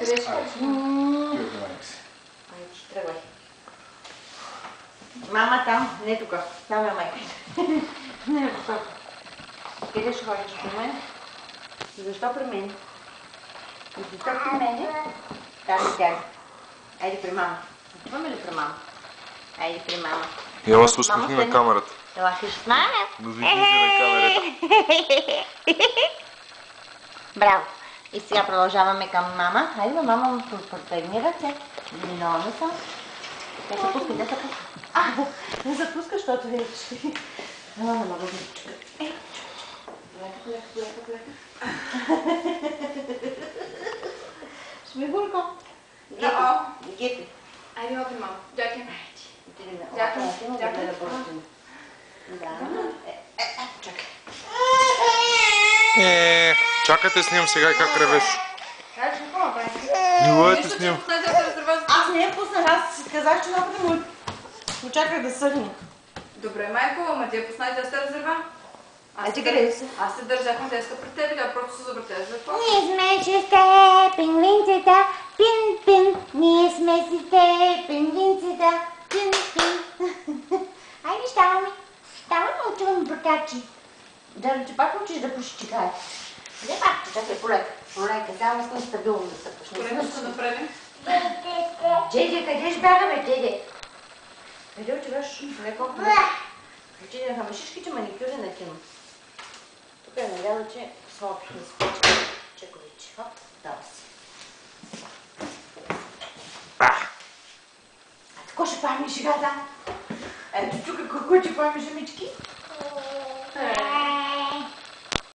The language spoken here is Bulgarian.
Къде ще ходиш? Айде, ще тръгвай. Мама там, не тук. Там е майка. Не е посока. Къде ще ходиш при мен? Защо при мен? Защо при мен? Там и тя. Айде при мама. Отиваме ли при мама? Айде при мама. Ела се усмихни на камерата. Ела се с мама. Навигни се на камерата. Браво. И сега продължаваме към мама. Хайде, мама му протегни ръце. Виновна съм. Те се пуска, те се пуска. Не се пуска, защото вече. Не мога да чука. Лека. Смигурко. Гети. Айде, опри, мама. Дякую. Дякую. Чакай. Чакайте снимам сега как ревеш. Мило е те снимам. Аз не я пуснах, аз си казах, че много му очаках да съдни. Добре, майко, ама ти я пусна, тя се разрева. Ти къде си? Аз се държах на теска пред теб и тя просто се завъртя за това. Ние сме шесте пингвинцата, пин. Ние сме шесте пингвинцата, пин. Айде, ставаме. Ставаме, отиваме братачи. Да, че пак учиш да пуши чекай. Не пак, чакай, полека. Сега не сме стабилно да се пуши. Полека ще направим. Джеде, къде ще бяга, бе, Джеде? Къде отиваш? Леко. Джеде, хамашишките маникюри на Тино. Тук е надяла, че смоких ми спечка. Чековичи. Хоп, дава си. А тако ще правим шегата. Ето тук какво ще правим жемички?